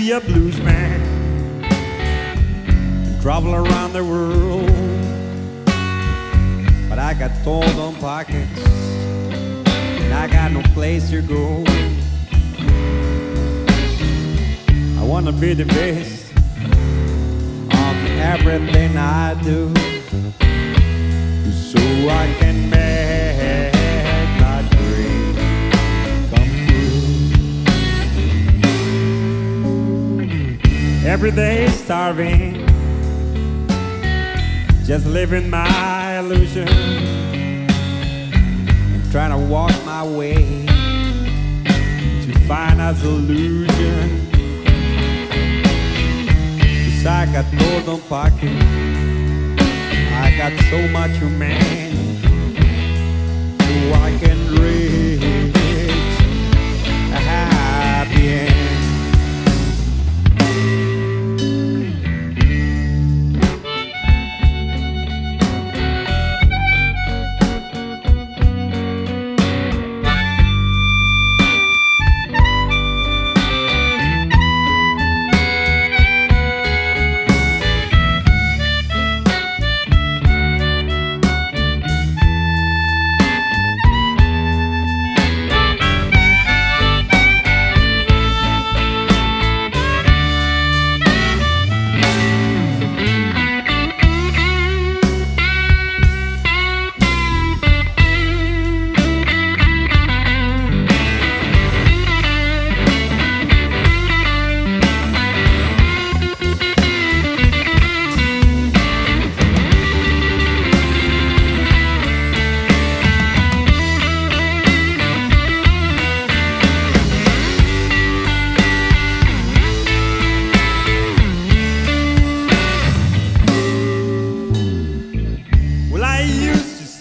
be a blues man and travel around the world, but I got told on pockets and I got no place to go. I wanna be the best on everything I do, so I can make my dream come true. Every day starving, just living my illusion, and trying to walk my way to find a solution. Cause I got gold on pocket, I got so much humanity, so I can reach a happy end.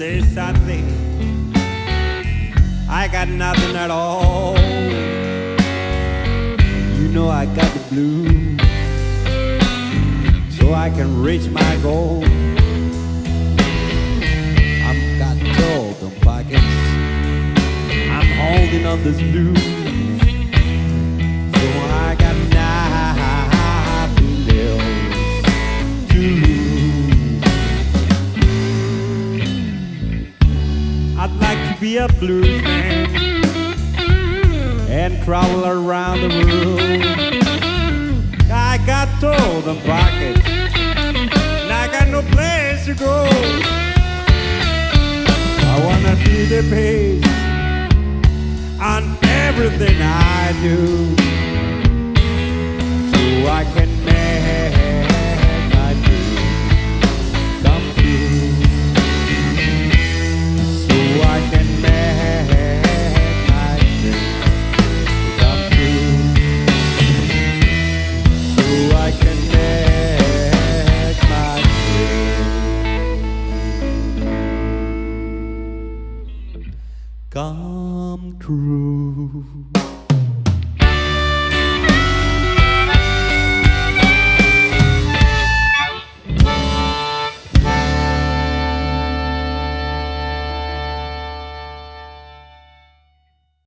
Say something, I got nothing at all. You know I got the blues, so I can reach my goal. I've got gold on pockets, I'm holding on this blues, so I got nothing else to lose. I'd like to be a blues man and travel around the world. I got gold on pockets and I got no place to go. I wanna be the best on everything I do, so I can make